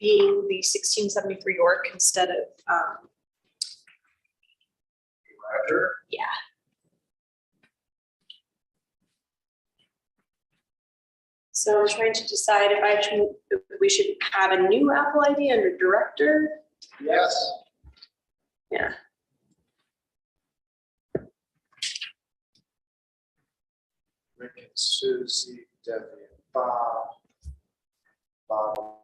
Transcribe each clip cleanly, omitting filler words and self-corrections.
being the 1673 York instead of, Roger. yeah. So I'm trying to decide if we should have a new Apple ID under director. Yes. Yeah. Rick and Susie, Debbie and Bob. Bob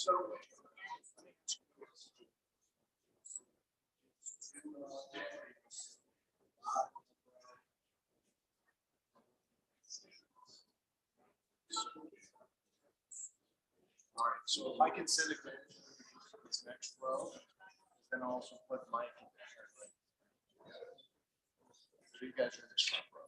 So. All right, so if I can send it to this next row, then I'll also put Mike in there. So you guys are in this front row.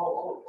Oh.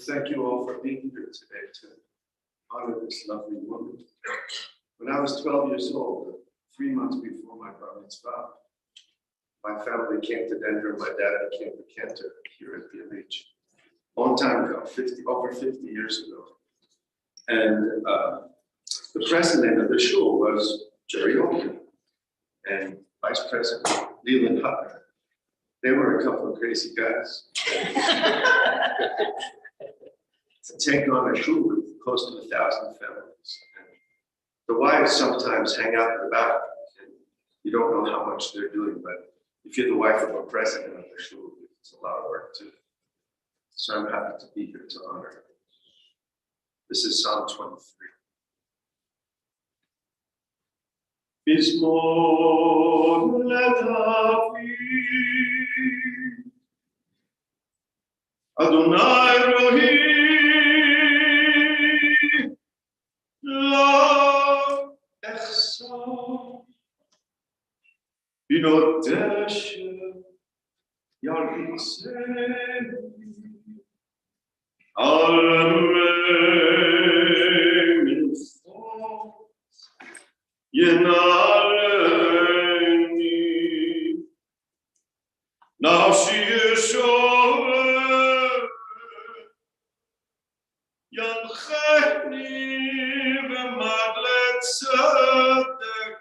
Thank you all for being here today to honor this lovely woman. When I was 12 years old, 3 months before my bar mitzvah, my family came to Denver. My dad became the cantor here at the Eulogy. Long time ago, over 50 years ago. And the president of the shul was Jerry Altman and Vice President Leland Hutner. They were a couple of crazy guys. To take on a shul with close to 1,000 families. And the wives sometimes hang out in the back, and you don't know how much they're doing, but if you're the wife of a president of the shul, it's a lot of work too. So I'm happy to be here to honor her. This is Psalm 23. Mizmor LeDavid, Adonai Rohi, Lo Echsa, Binodeshe, Yarisei, Al-Rei Minchot, Yenaleni, Nafshi Yeshua, Yancheni v'madlet tzedek,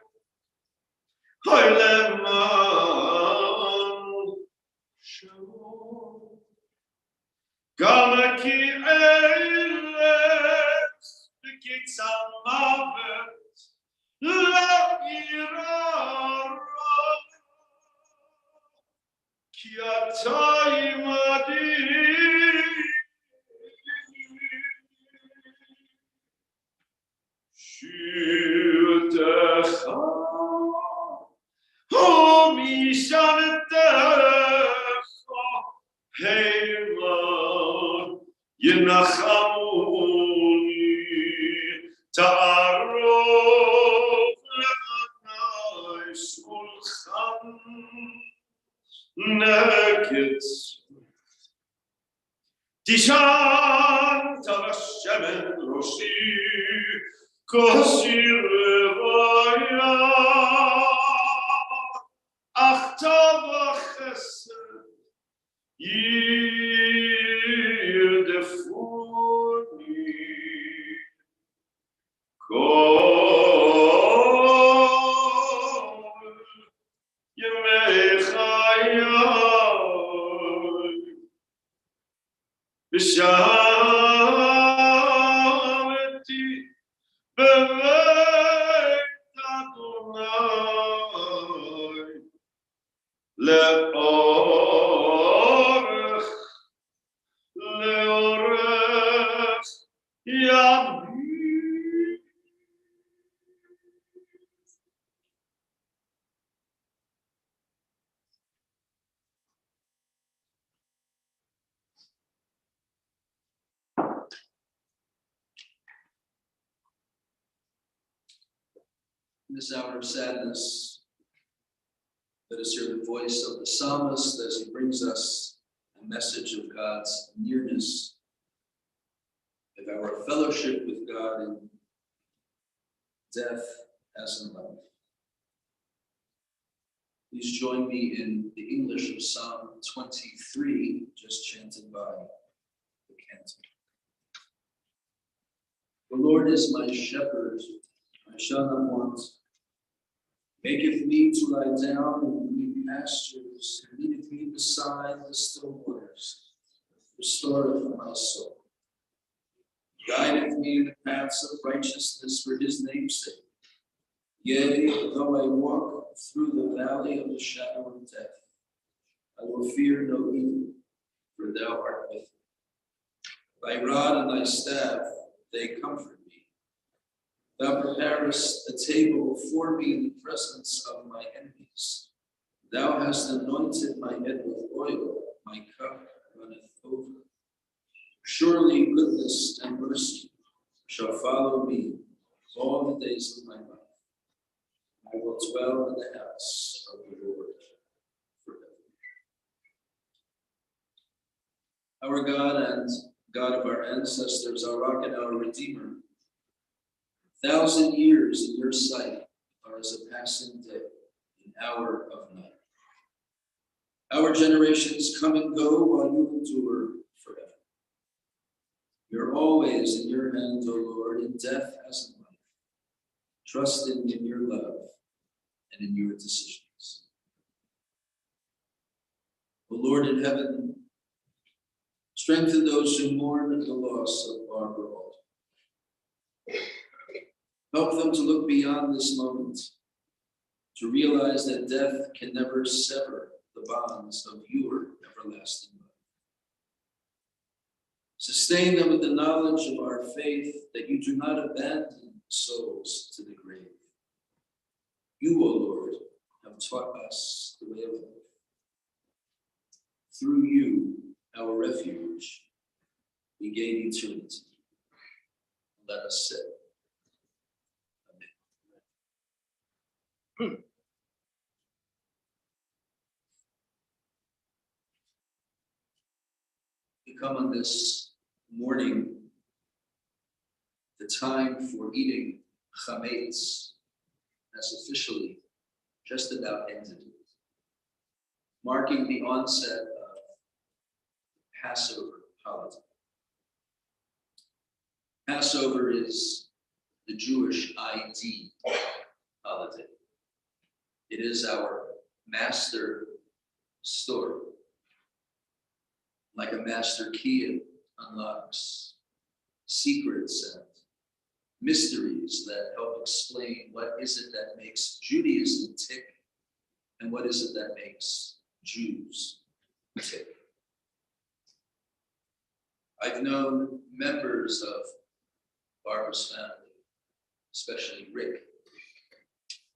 Hoyleman Shemo, Gam ki eles b'kitzal mavet, lo yirah ki ata imadi. Shirtecha, mishanetecha, heima, yenachamuni, ta'arov le'anai shulchan neged. Tishan ta'ashemen roshi, Kosi revaya, achtava chesed, yirdefuni, kol yemei chayai, b'shameti b'veit Adonai le'orech yamim. In this hour of sadness, let us hear the voice of the psalmist as he brings us a message of God's nearness, of our fellowship with God in death as in life. Please join me in the English of Psalm 23, just chanted by the cantor. The Lord is my shepherd, I shall not want. Maketh me to lie down in green pastures, and leadeth me beside the still waters. Restoreth my soul. Guideth me in the paths of righteousness for his name's sake. Yea, though I walk through the valley of the shadow of death, I will fear no evil, for thou art with me. Thy rod and thy staff, they comfort me. Thou preparest a table before me in the presence of my enemies. Thou hast anointed my head with oil, my cup runneth over. Surely goodness and mercy shall follow me all the days of my life. I will dwell in the house of the Lord forever. Our God and God of our ancestors, our rock and our Redeemer, 1,000 years in your sight are as a passing day, an hour of night. Our generations come and go while you endure forever. You're always in your hands, O Lord, in death as in life, trusting in your love and in your decisions. O Lord in heaven, strengthen those who mourn at the loss of Barbara Altman. Help them to look beyond this moment, to realize that death can never sever the bonds of your everlasting love. Sustain them with the knowledge of our faith that you do not abandon souls to the grave. You, O Lord, have taught us the way of life. Through you, our refuge, we gain eternity. Let us say, Amen. We come on this morning, the time for eating chametz has officially just about ended, marking the onset of Passover holiday. Passover is the Jewish ID holiday. It is our master story. Like a master key, it unlocks secrets and mysteries that help explain what is it that makes Judaism tick and what is it that makes Jews tick. I've known members of Barbara's family, especially Rick,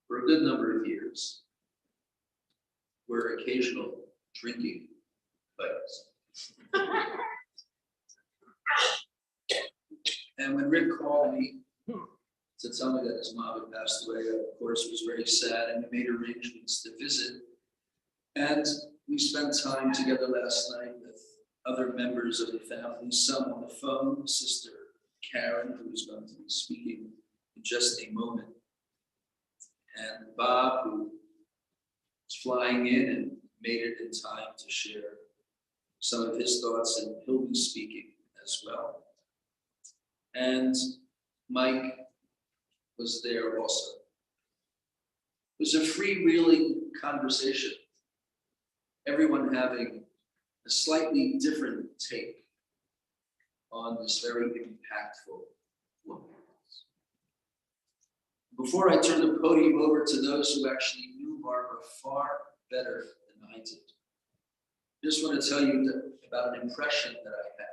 for a good number of years. We're occasional drinking buddies. And when Rick called me to tell me that his mom had passed away, I, of course, was very sad, and we made arrangements to visit. And we spent time together last night with other members of the family, some on the phone, Sister Karen, who is going to be speaking in just a moment, and Bob, who was flying in and made it in time to share some of his thoughts, and he'll be speaking as well. And Mike was there also. It was a freewheeling conversation, everyone having a slightly different take on this very impactful woman. Before I turn the podium over to those who actually knew Barbara far better than I did, I just want to tell you about an impression that I had.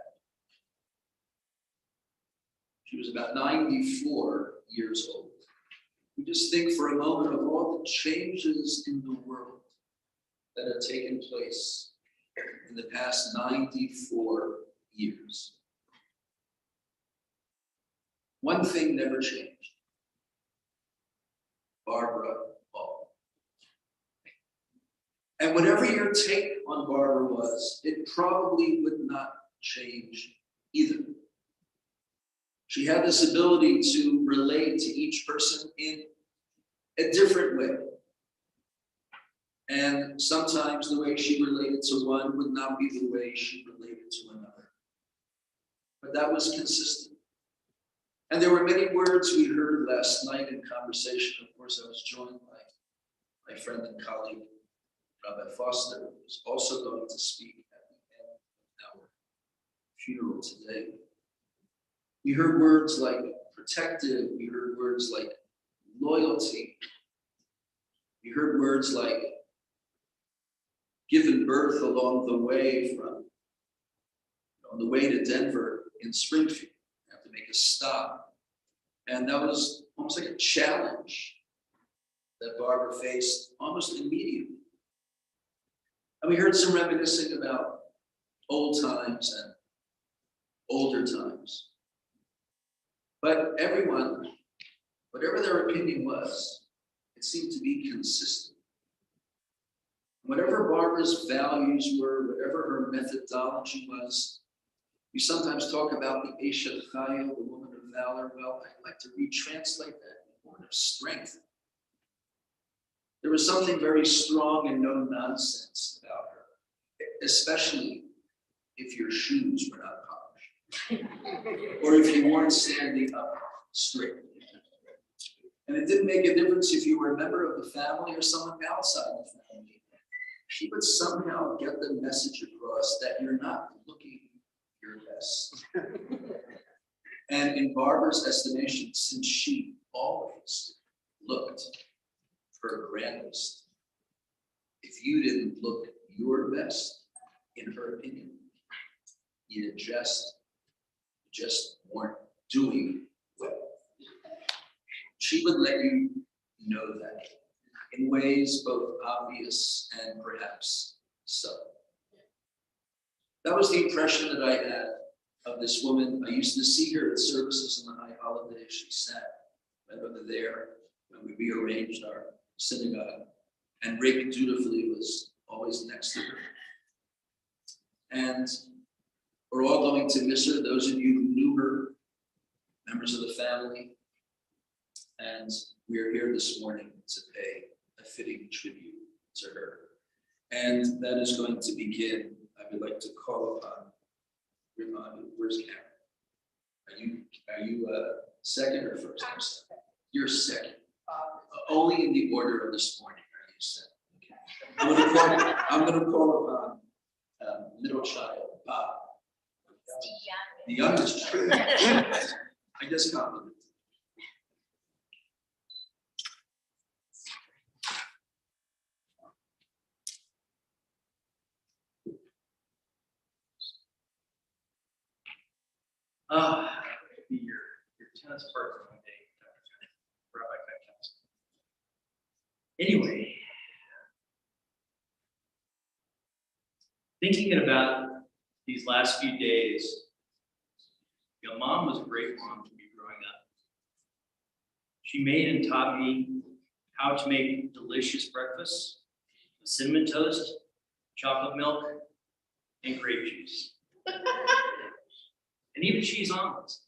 She was about 94 years old. We just think for a moment of all the changes in the world that have taken place in the past 94 years. One thing never changed. Barbara Altman. And whatever your take on Barbara was, it probably would not change either. She had this ability to relate to each person in a different way. And sometimes the way she related to one would not be the way she related to another. But that was consistent. And there were many words we heard last night in conversation. Of course, I was joined by my friend and colleague, Rabbi Foster, is also going to speak at the end of our funeral today. We heard words like protective, we heard words like loyalty, we heard words like given birth along the way from, on the way to Denver in Springfield. I have to make a stop. And that was almost like a challenge that Barbara faced almost immediately. And we heard some reminiscing about old times and older times. But everyone, whatever their opinion was, it seemed to be consistent. Whatever Barbara's values were, whatever her methodology was, we sometimes talk about the Eshet Chayil, the woman of valor. Well, I'd like to retranslate that in the woman of strength. There was something very strong and no nonsense about her, especially if your shoes were not polished, or if you weren't standing up straight. And it didn't make a difference if you were a member of the family or someone outside the family. She would somehow get the message across that you're not looking your best. And in Barbara's estimation, since she always looked her grandest, if you didn't look your best, in her opinion, you just weren't doing well. She would let you know that in ways both obvious and perhaps subtle. That was the impression that I had of this woman. I used to see her at services on the high holidays. She sat right over there when we rearranged our synagogue, and Rick dutifully was always next to her. And we're all going to miss her, those of you who knew her, members of the family. And we are here this morning to pay a fitting tribute to her. And that is going to begin. I would like to call upon, where's Karen? Are you second or first? I'm second. You're second. Only in the order of this morning are you second. Okay. I'm going to call upon middle child, Bob. The youngest child. I just complimented. Be your tennis partner one day, Rabbi Cousins. Anyway, thinking about these last few days, Mom was a great mom to me growing up. She made and taught me how to make delicious breakfasts, cinnamon toast, chocolate milk, and grape juice. And even cheese omelets.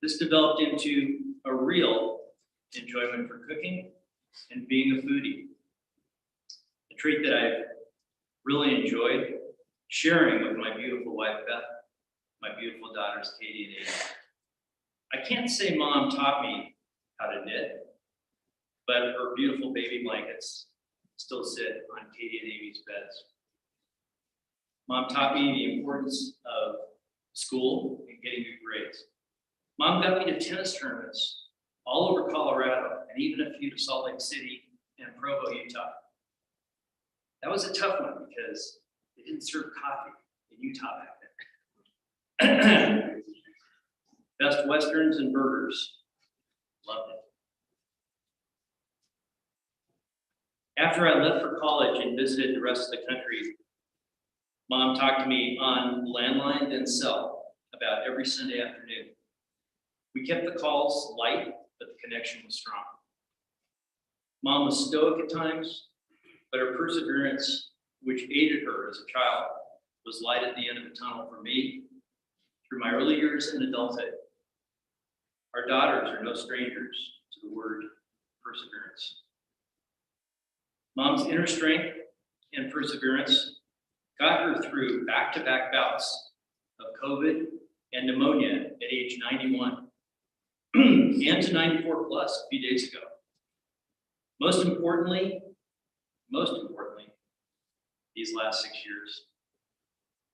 This developed into a real enjoyment for cooking and being a foodie. A trait that I've really enjoyed sharing with my beautiful wife, Beth, my beautiful daughters, Katie and Amy. I can't say Mom taught me how to knit, but her beautiful baby blankets still sit on Katie and Amy's beds. Mom taught me the importance of school and getting good grades. Mom got me to tennis tournaments all over Colorado and even a few to Salt Lake City and Provo, Utah. That was a tough one because they didn't serve coffee in Utah back then. Best Westerns and burgers. Loved it. After I left for college and visited the rest of the country, Mom talked to me on landline and cell about every Sunday afternoon. We kept the calls light, but the connection was strong. Mom was stoic at times, but her perseverance, which aided her as a child, was light at the end of the tunnel for me through my early years in adulthood. Our daughters are no strangers to the word perseverance. Mom's inner strength and perseverance got her through back-to-back bouts of COVID and pneumonia at age 91 and to 94 plus a few days ago. Most importantly, these last 6 years,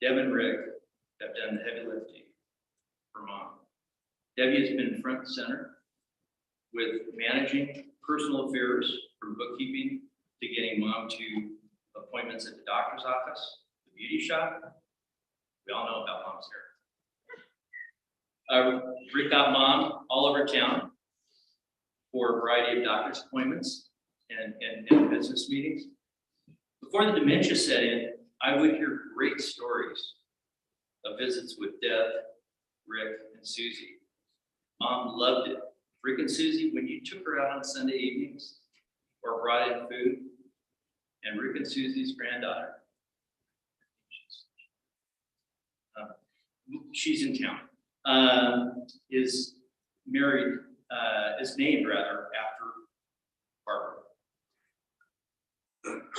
Deb and Rick have done the heavy lifting for Mom. Debbie has been front and center with managing personal affairs from bookkeeping to getting Mom to appointments at the doctor's office, the beauty shop. We all know about Mom's hair. Rick got Mom all over town for a variety of doctor's appointments and business meetings. Before the dementia set in, I would hear great stories of visits with Deb, Rick, and Susie. Mom loved it. Rick and Susie, when you took her out on Sunday evenings or brought in food, and Rick and Susie's granddaughter, she's in town, is married, is named rather after Barbara.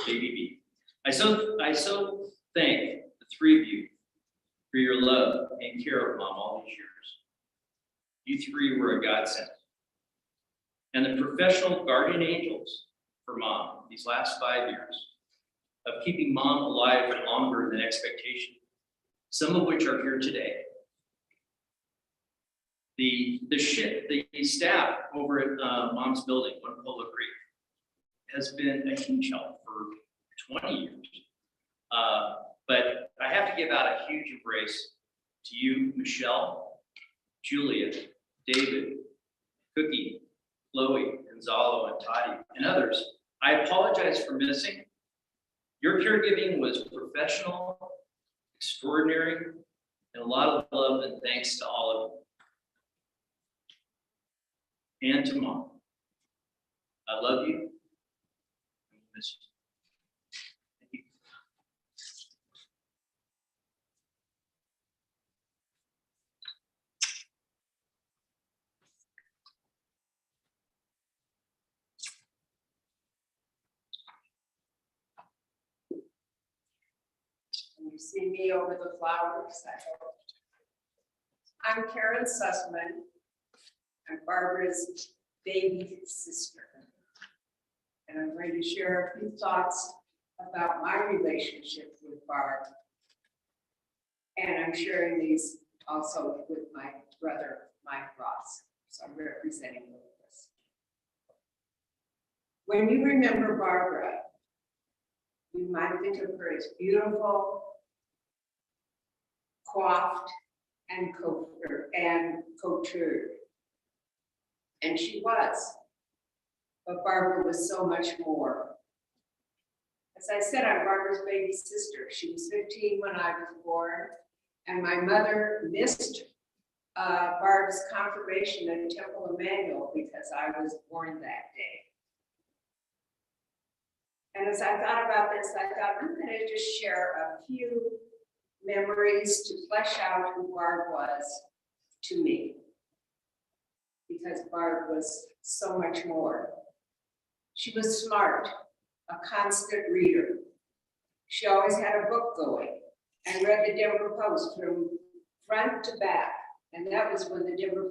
Baby B. I so thank the three of you for your love and care of Mom all these years. You three were a godsend. And the professional guardian angels for Mom these last 5 years of keeping Mom alive for longer than expectation, some of which are here today. The staff over at Mom's building, One Polo Creek, has been a huge help for 20 years. But I have to give out a huge embrace to you, Michelle, Julia, David, Cookie, Chloe, Gonzalo, and Toddy, and others. I apologize for missing. Your caregiving was professional, extraordinary, and a lot of love and thanks to all of you. And to Mom. I love you. I miss you. Thank you. And you see me over the flowers, I hope. I'm Karen Sussman. I'm Barbara's baby sister. And I'm going to share a few thoughts about my relationship with Barb. And I'm sharing these also with my brother, Mike Ross. So I'm representing both of us. When you remember Barbara, you might think of her as beautiful, coiffed, and couturier. And she was. But Barbara was so much more. As I said, I'm Barbara's baby sister. She was 15 when I was born, and my mother missed Barb's confirmation at Temple Emmanuel because I was born that day. And as I thought about this, I thought I'm going to just share a few memories to flesh out who Barb was to me, because Barb was so much more. She was smart, a constant reader. She always had a book going and read the Denver Post from front to back. And that was when the Denver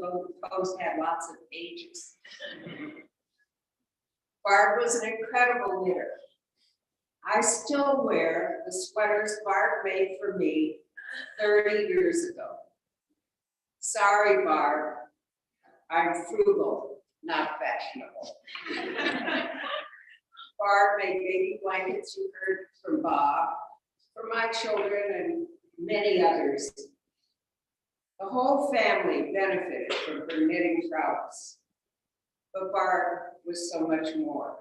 Post had lots of pages. Barb was an incredible knitter. I still wear the sweaters Barb made for me 30 years ago. Sorry, Barb, I'm frugal, not fashionable. Barb made baby blankets you heard from Bob, for my children and many others. The whole family benefited from her knitting prowess, but Barb was so much more.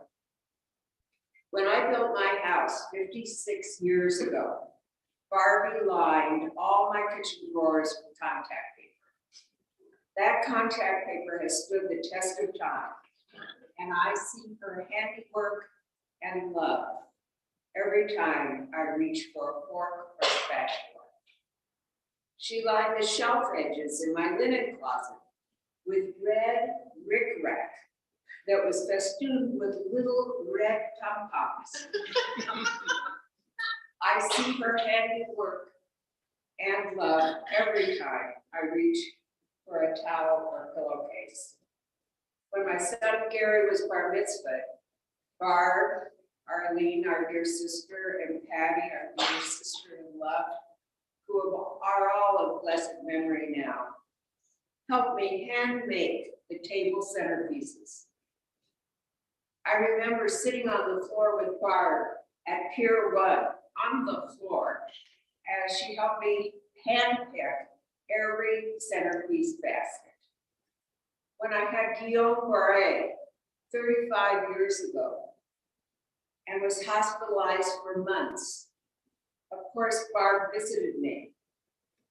When I built my house 56 years ago, Barbie lined all my kitchen drawers with contact paper. That contact paper has stood the test of time, and I see her handiwork and love every time I reach for a fork or a spatula. She lined the shelf edges in my linen closet with red rickrack that was festooned with little red pom-poms. I see her handiwork and love every time I reach for a towel or pillowcase. When my son Gary was bar mitzvahed, Barb, Arlene, our dear sister, and Patty, our dear sister in love, who are all of blessed memory now, helped me hand make the table centerpieces. I remember sitting on the floor with Barb at Pier 1 on the floor as she helped me hand pick every centerpiece basket. When I had Guillaume Barre 35 years ago and was hospitalized for months, of course, Barb visited me.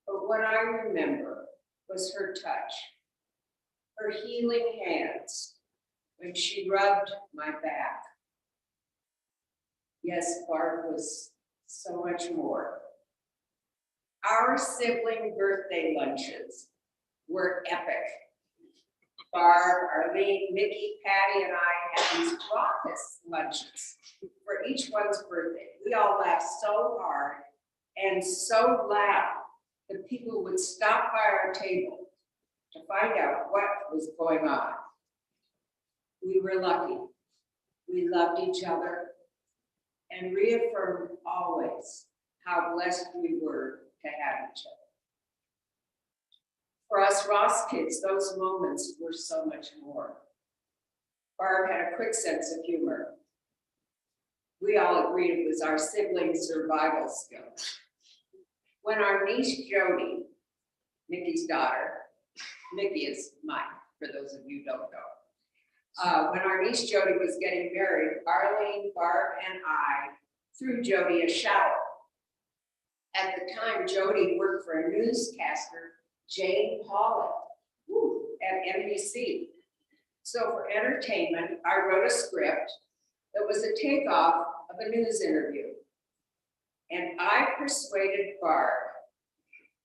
But what I remember was her touch, her healing hands when she rubbed my back. Yes, Barb was so much more. Our sibling birthday lunches were epic. Barb, Arlene, Mickey, Patty, and I had these raucous lunches for each one's birthday. We all laughed so hard and so loud that people would stop by our table to find out what was going on. We were lucky. We loved each other and reaffirmed always how blessed we were to have each other. For us Ross kids, those moments were so much more. Barb had a quick sense of humor. We all agreed it was our sibling survival skills. When our niece Jody, Mickey's daughter, Mickey is mine, for those of you who don't know. When our niece Jody was getting married, Arlene, Barb, and I threw Jody a shower. At the time, Jody worked for a newscaster, Jane Pollock, at NBC. So for entertainment, I wrote a script that was a takeoff of a news interview. And I persuaded Barb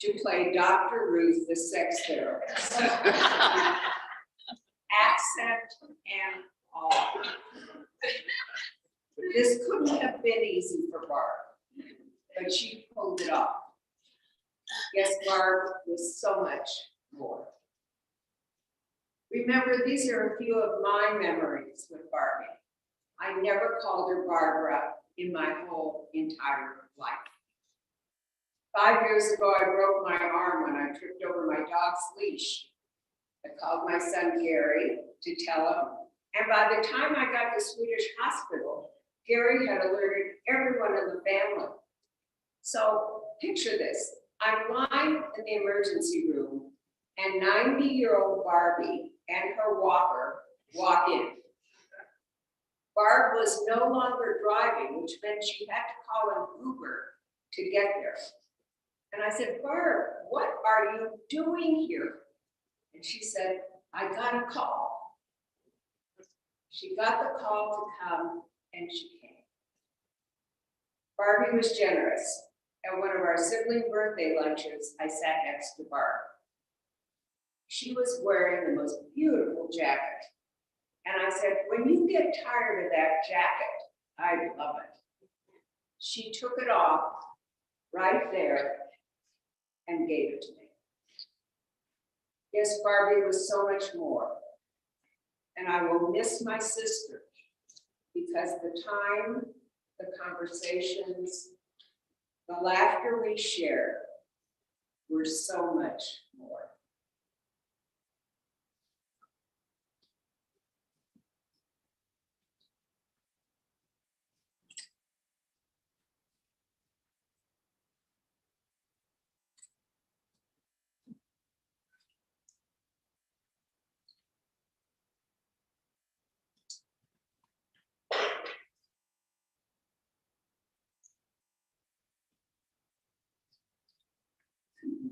to play Dr. Ruth, the sex therapist. Accent and all. This couldn't have been easy for Barb, but she pulled it off. Yes, Barb was so much more. Remember, these are a few of my memories with Barbie. I never called her Barbara in my whole entire life. 5 years ago, I broke my arm when I tripped over my dog's leash. I called my son Gary to tell him, and by the time I got to Swedish hospital, Gary had alerted everyone in the family. So picture this, I'm lying in the emergency room and 90-year-old Barbie and her walker walk in. Barb was no longer driving, which meant she had to call an Uber to get there. And I said, Barb, what are you doing here? And she said, I got a call. She got the call to come, and she came. Barbie was generous. At one of our sibling birthday lunches, I sat next to Barb. She was wearing the most beautiful jacket. And I said, when you get tired of that jacket, I love it. She took it off right there and gave it to me. Yes, Barbie was so much more. And I will miss my sister because the time, the conversations, the laughter we shared were so much more.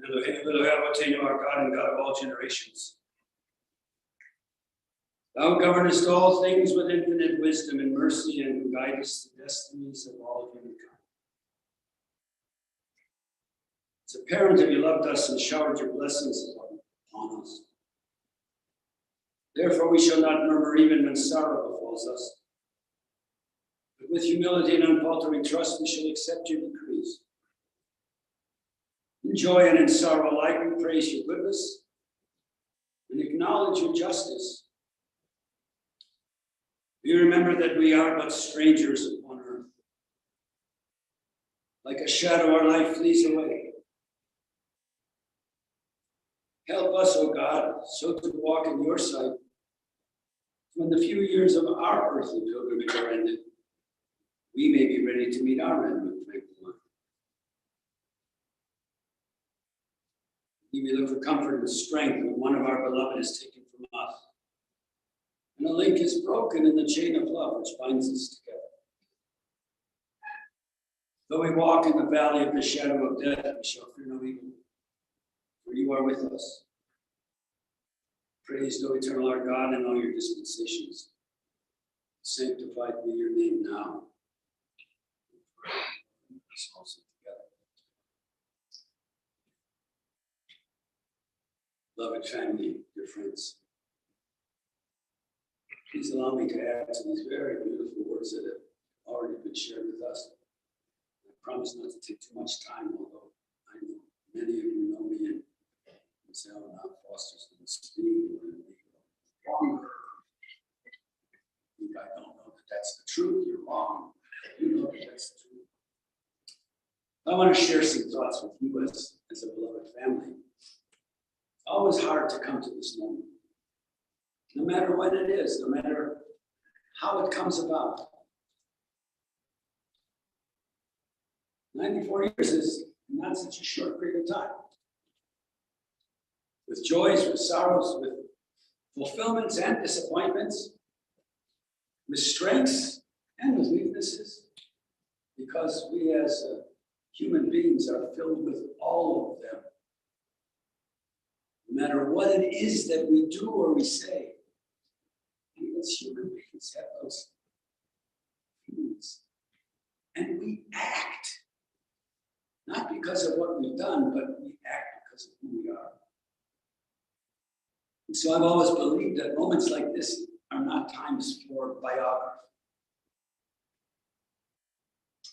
Elohim, our God and God of all generations. Thou governest all things with infinite wisdom and mercy, and who guidest the destinies of all humankind. As a parent, have you loved us and showered your blessings upon us. Therefore, we shall not murmur even when sorrow befalls us. But with humility and unfaltering trust, we shall accept your decrees. In joy and in sorrow alike, we praise your goodness and acknowledge your justice. We remember that we are but strangers upon earth. Like a shadow, our life flees away. Help us, O God, so to walk in your sight when the few years of our earthly pilgrimage are ended, we may be ready to meet our end with tranquil mind. We may look for comfort and strength when one of our beloved is taken from us, and a link is broken in the chain of love which binds us together. Though we walk in the valley of the shadow of death, we shall fear no evil, for you are with us. Praised, O eternal our God, in all your dispensations. Sanctified be your name now. Us also together. Beloved family, dear friends, please allow me to add to these very beautiful words that have already been shared with us. I promise not to take too much time, although I know many of you know me and say, oh, not Foster's going to speak or longer. I don't know that that's the truth. You're wrong. You know that that's the truth. I want to share some thoughts with you as a beloved family. It's always hard to come to this moment. No matter what it is, no matter how it comes about. 94 years is not such a short period of time. With joys, with sorrows, with fulfillments and disappointments, with strengths and with weaknesses, because we as human beings are filled with all of them. No matter what it is that we do or we say, we as human beings have those feelings. And we act, not because of what we've done, but we act because of who we are. And so I've always believed that moments like this are not times for biography.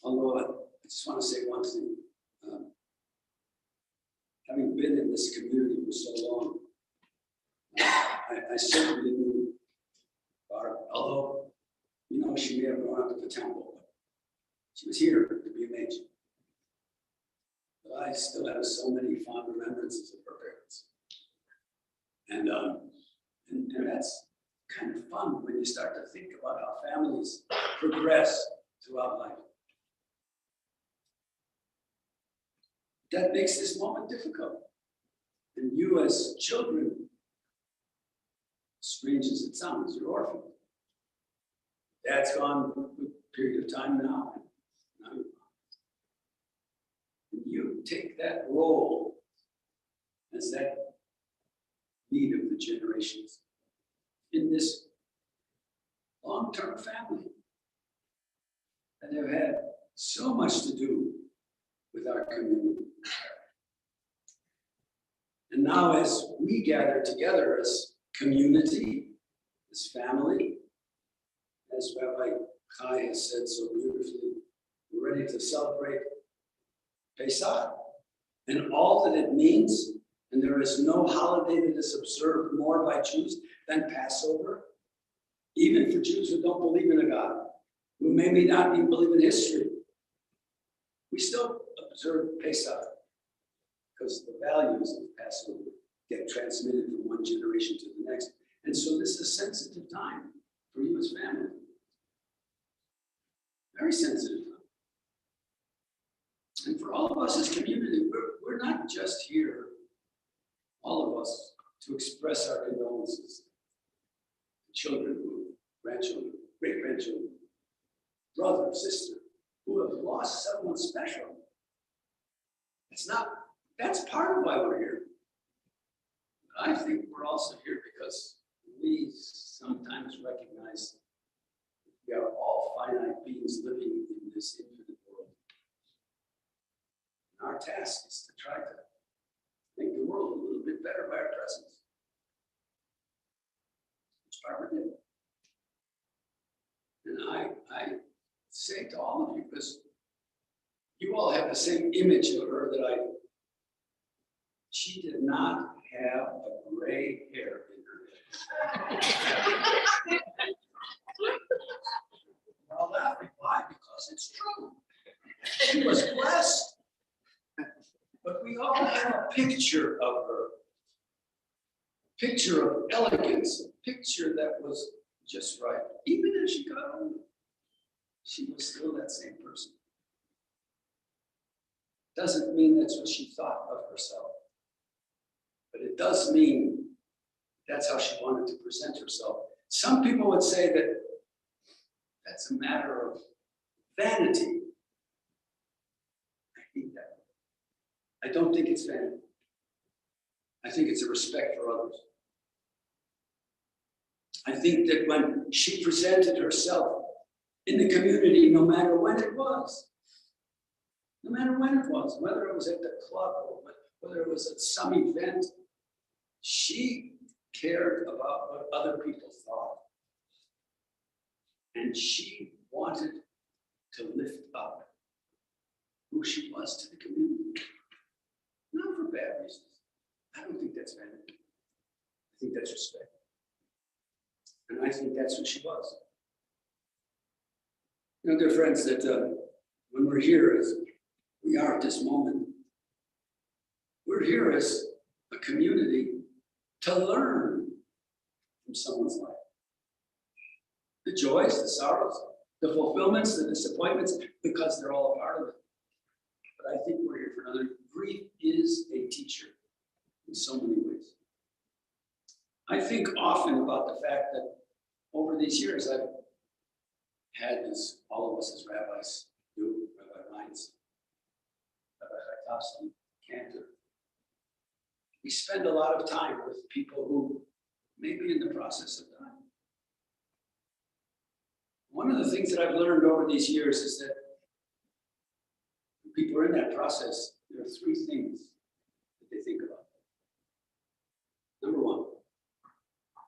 Although I just want to say one thing. Having been in this community for so long, I certainly knew Barb, although, you know, she may have grown up at the temple, but she was here to be amazed. But I still have so many fond remembrances of her parents. And that's kind of fun when you start to think about how families progress throughout life. That makes this moment difficult. And you as children, strange as it sounds, you're orphaned. Dad's gone for a period of time now. Now you're gone. And you take that role as that lead of the generations in this long-term family that have had so much to do with our community. And now as we gather together as community, as family, as Rabbi Kai has said so beautifully, we're ready to celebrate Pesach and all that it means. And there is no holiday that is observed more by Jews than Passover, even for Jews who don't believe in a God, who maybe not even believe in history. We still observe Pesach because the values of Passover get transmitted from one generation to the next. And so this is a sensitive time for you as family. Very sensitive time. And for all of us as community, we're not just here, all of us, to express our condolences to children, grandchildren, great-grandchildren, brother, sister, who have lost someone special. That's part of why we're here. But I think we're also here because we sometimes recognize that we are all finite beings living in this infinite world. And our task is to try to make the world a little bit better by our presence. Which part we're doing. And I say to all of you, because you all have the same image of her that I. She did not have a gray hair in her head. was. It's true. She was blessed. But we all have a picture of her. Picture of elegance, a picture that was just right. Even as she got older, she was still that same person. Doesn't mean that's what she thought of herself. But it does mean that's how she wanted to present herself. Some people would say that that's a matter of vanity. I hate that. I don't think it's vanity. I think it's a respect for others. I think that when she presented herself in the community, no matter when it was, whether it was at the club or whether it was at some event, she cared about what other people thought. And she wanted to lift up who she was to the community. Not for bad reasons. I don't think that's vanity. I think that's respect. And I think that's what she was. You know, dear friends, that when we're here as we are at this moment, we're here as a community to learn from someone's life. The joys, the sorrows, the fulfillments, the disappointments, because they're all a part of it. But I think we're here for another. Grief is a teacher in so many ways. I think often about the fact that over these years I've had, as all of us as rabbis do, Rabbi Hines, Rabbi Chaitowski, Cantor. We spend a lot of time with people who may be in the process of dying. One of the things that I've learned over these years is that when people are in that process, there are three things that they think about. Number one,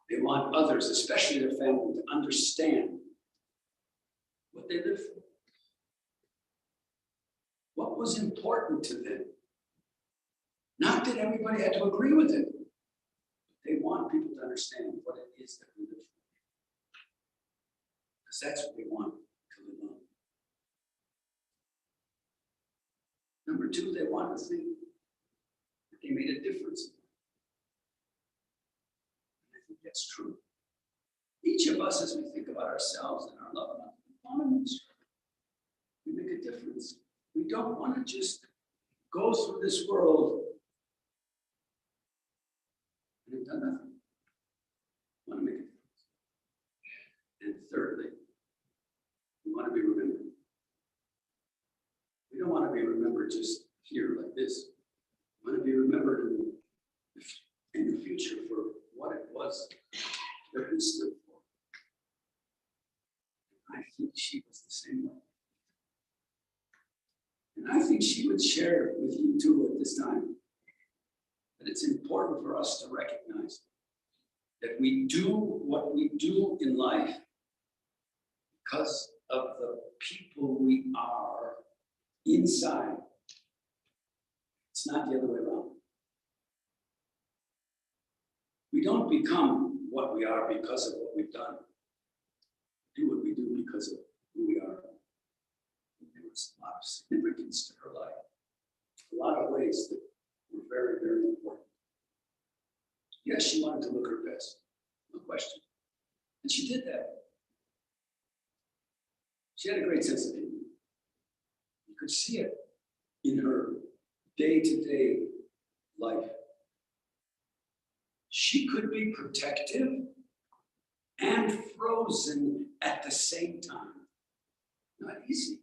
they want others, especially their family, to understand what they live for. What was important to them. Not that everybody had to agree with it, but they want people to understand what it is that we live for. Because that's what they want to live on. Number two, they want to think that they made a difference. And I think that's true. Each of us, as we think about ourselves and our loved ones, we want to make sure we make a difference. We don't want to just go through this world and have done nothing. We want to make a difference. And thirdly, we want to be remembered. We don't want to be remembered just here like this. We want to be remembered in the future for what it was that we stood for. I think she was the same way. And I think she would share with you too at this time that it's important for us to recognize that we do what we do in life because of the people we are inside. It's not the other way around. We don't become what we are because of what we've done. We do what we do because of who we are. There was a lot of significance to her life, a lot of ways that were very, very important. Yes, she wanted to look her best, no question. And she did that. She had a great sense of humor. You could see it in her day-to-day life. She could be protective and frozen at the same time. Not easy.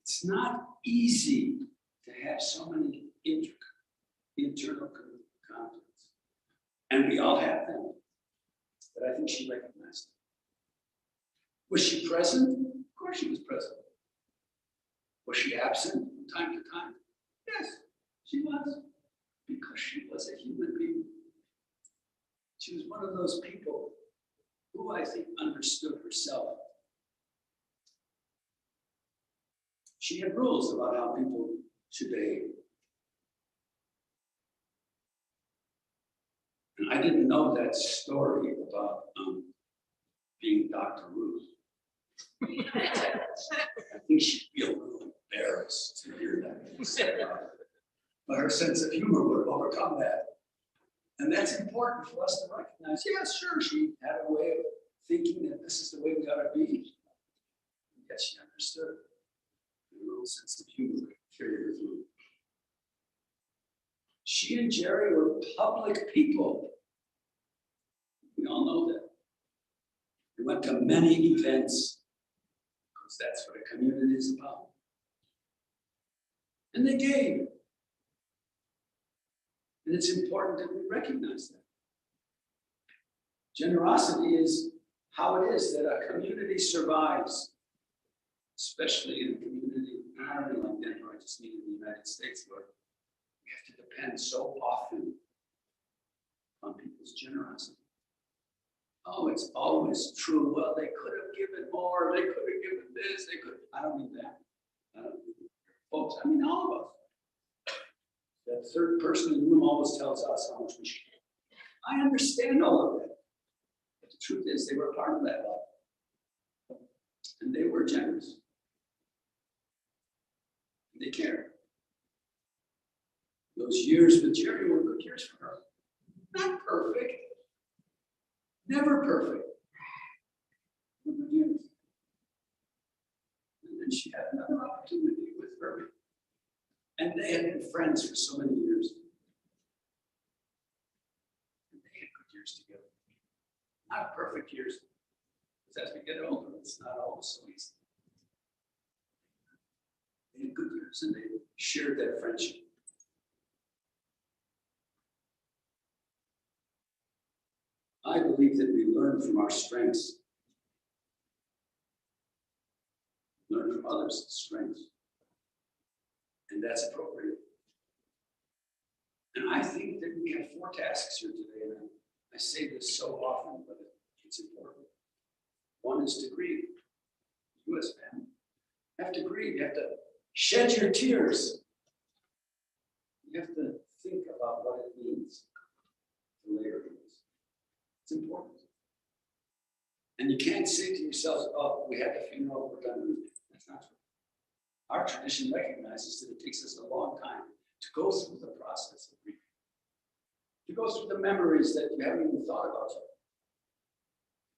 It's not easy to have so many internal conflicts. And we all have them. But I think she recognized it. Was she present? Of course she was present. Was she absent from time to time? Yes, she was. Because she was a human being. She was one of those people who I think understood herself. She had rules about how people should behave. And I didn't know that story about being Dr. Ruth. think she'd be a little embarrassed to hear that. But her sense of humor would overcome that. And that's important for us to recognize. Yes, sure, she had a way of thinking that this is the way we ought to be. Yet she understood. A little sense of humor carried her through. She and Jerry were public people. We all know that. They went to many events because that's what a community is about. And they gave. And it's important that we recognize that. Generosity is how it is that a community survives, especially in a community not only like Denver, I just mean in the United States, where we have to depend so often on people's generosity. Oh, it's always true. Well, they could have given more. They could have given this. They could. I don't mean that. I don't mean that. Folks, I mean all of us. That third person in the room always tells us how much we should give. I understand all of that. But the truth is, they were part of that love. And they were generous. And they cared. Those years with Jerry were good years for her. Not perfect. Never perfect. But good years. And then she had another opportunity with Rabbi. And they had been friends for so many years. And they had good years together. Not perfect years. Because as we get older, it's not always so easy. They had good years and they shared that friendship. I believe that we learn from our strengths. Learn from others' strengths. And that's appropriate. And I think that we have 4 tasks here today, and I say this so often, but it's important. One is to grieve. You as family have to grieve. You have to shed your tears. You have to think about what it means to layer things. It's important. And you can't say to yourselves, oh, we had the funeral, we're done. That's not true. Our tradition recognizes that it takes us a long time to go through the process of grief, to go through the memories that you haven't even thought about yet,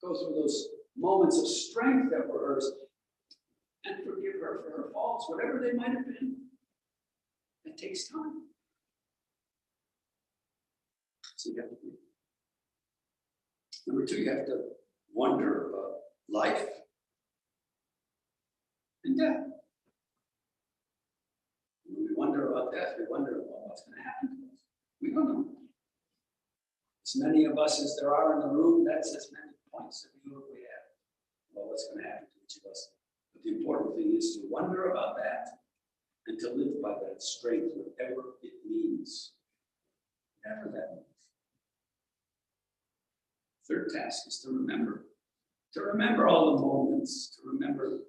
go through those moments of strength that were hers, and forgive her for her faults, whatever they might have been. It takes time. So you have to grieve. Number 2, you have to wonder about life and death. When we wonder about death, we wonder about what's going to happen to us. We don't know. As many of us as there are in the room, that's as many points of view we have about what's going to happen to each of us. But the important thing is to wonder about that and to live by that strength, whatever it means. Whatever that means. Third task is to remember. To remember all the moments, to remember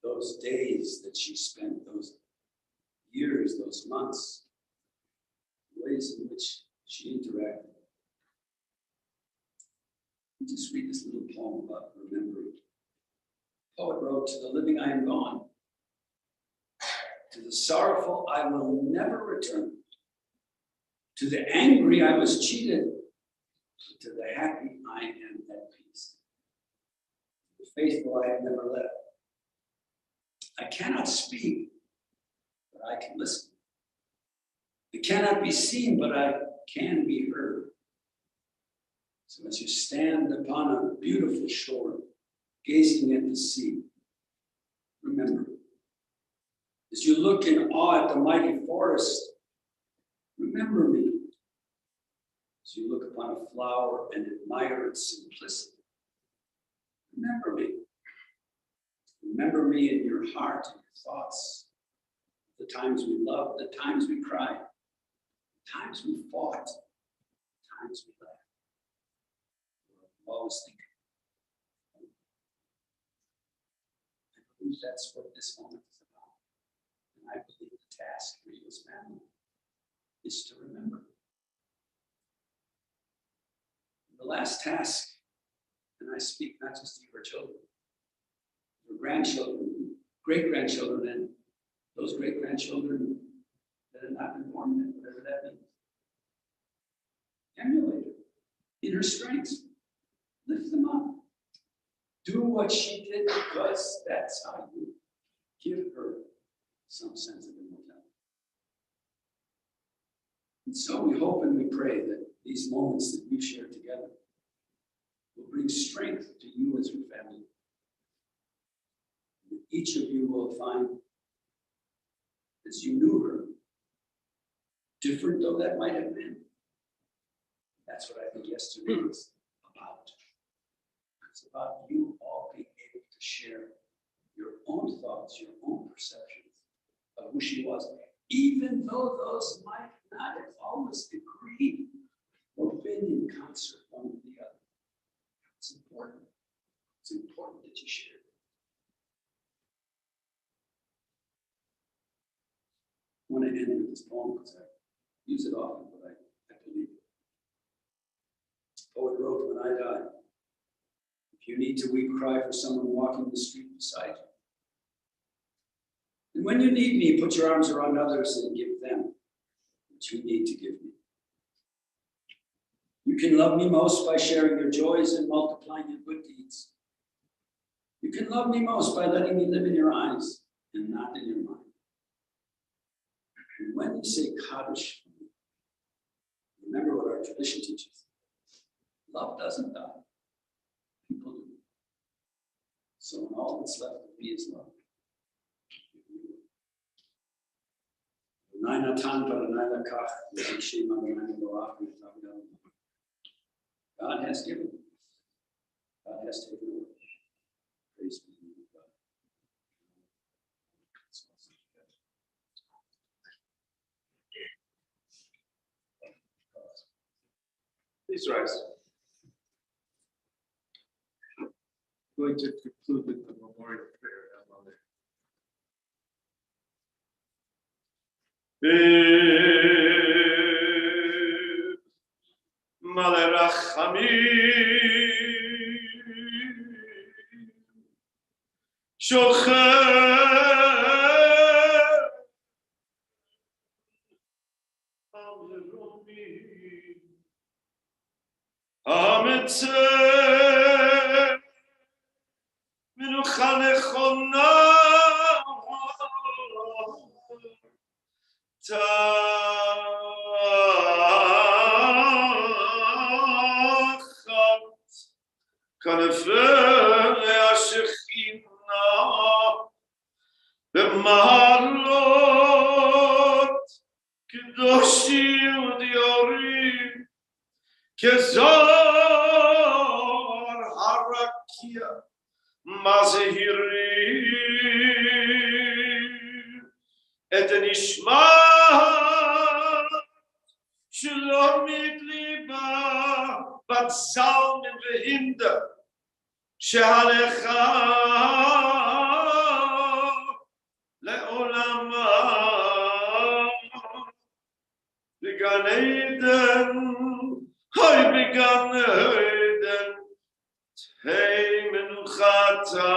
those days that she spent, those years, those months, ways in which she interacted. Let me just read this little poem about remembering. The poet wrote, "To the living I am gone. To the sorrowful I will never return. To the angry I was cheated. To the happy I am at peace. The faithful I have never left. I cannot speak, but I can listen. I cannot be seen, but I can be heard. So as you stand upon a beautiful shore, gazing at the sea, remember. As you look in awe at the mighty forest, remember me. As you look upon a flower and admire its simplicity, remember me. Remember me in your heart and your thoughts. The times we loved, the times we cried, the times we fought, the times we laughed. We're always thinking. I believe that's what this moment is about. And I believe the task for you as family is to remember. The last task, and I speak not just to your children, your grandchildren, great-grandchildren and those great-grandchildren that have not been born yet, whatever that means. Emulate her in her strengths. Lift them up. Do what she did because that's how you give her some sense of immortality. And so we hope and we pray that these moments that we've shared together will bring strength to you as your family. And each of you will find, as you knew her, different though that might have been. That's what I think yesterday was about. It's about you all being able to share your own thoughts, your own perceptions of who she was, even though those might not have always agreed or been in concert one with the other. It's important. It's important that you share it. I want to end with this poem because I use it often, but I believe it. The poet wrote, "When I die, if you need to weep, cry for someone walking the street beside you. And when you need me, put your arms around others and give them what you need to give me. You can love me most by sharing your joys and multiplying your good deeds. You can love me most by letting me live in your eyes and not in your mind. And when you say Kaddish for me, remember what our tradition teaches. Love doesn't die. People do. So when all that's left of me is love. God has given. God has taken away. Praise be to God. Please rise. I'm going to conclude with the memorial prayer now, Mother. Malerachami Shocher Amromi Ametze Menucha Nechona Tachat Kanefei Ashechina B'malot Kedoshim Diorim Kezor Harakia Mazehirim Et Nishma Shlomit Liba Bat Zalmin Vehinda Shehalecha Le'olama Began Eden Hoy Began Eden Tei Menuchata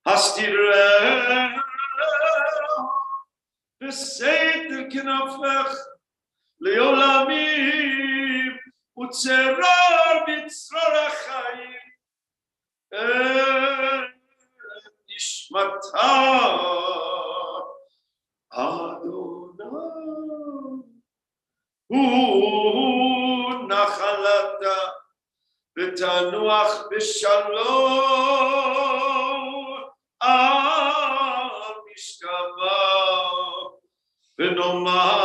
Hastireh Beseder Knafech Leolamim Utzerar Bitzrar HaChayim Nishmata Adonai Hu Nachalata V'tanuach b'shalom al mishkava v'nomar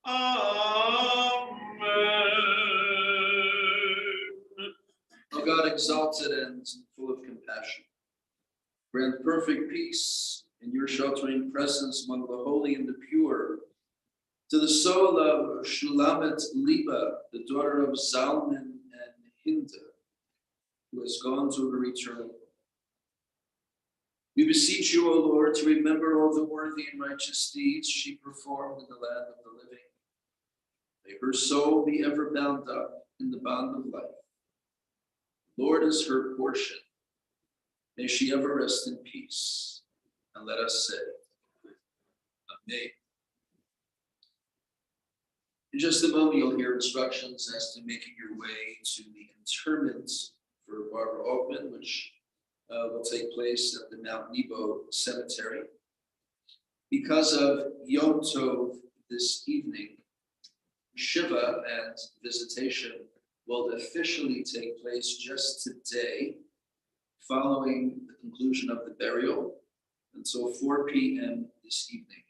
Amen. O God, exalted and full of compassion, grant perfect peace in your sheltering presence among the holy and the pure, to the soul of Shulamet Liba, the daughter of Zalman and Hinda, who has gone to her eternal home. We beseech you, O Lord, to remember all the worthy and righteous deeds she performed in the land of the living, May her soul be ever bound up in the bond of life. Lord is her portion. May she ever rest in peace. And let us say, Amen. In just a moment, you'll hear instructions as to making your way to the interment for Barbara Altman, which will take place at the Mount Nebo Cemetery. Because of Yom Tov this evening, Shiva and visitation will officially take place just today, following the conclusion of the burial, until 4 p.m. this evening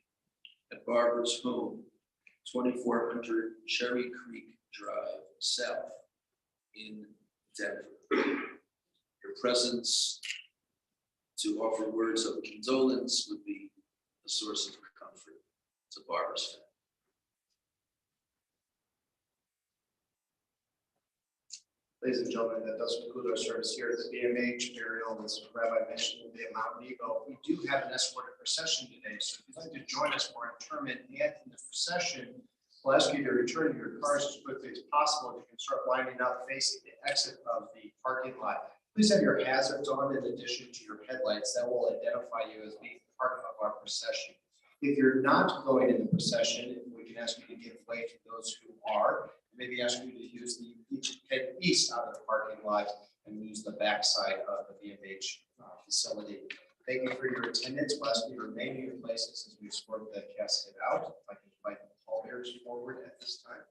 at Barbara's home, 2400 Cherry Creek Drive South in Denver. Your presence to offer words of condolence would be a source of comfort to Barbara's family. Ladies and gentlemen, that does conclude our service here at the BMH burial. As Rabbi mentioned, will be at Mount Nebo. We do have an escorted procession today, so if you'd like to join us for interment and in the procession, we'll ask you to return to your cars as quickly as possible. You can start lining up facing the exit of the parking lot. Please have your hazards on in addition to your headlights. That will identify you as being part of our procession. If you're not going in the procession, we can ask you to give way to those who are. Maybe ask you to use head east out of the parking lot and use the backside of the BMH facility. Thank you for your attendance. We'll ask you to remain in your places as we escort the casket out. If I can invite the pallbearers forward at this time.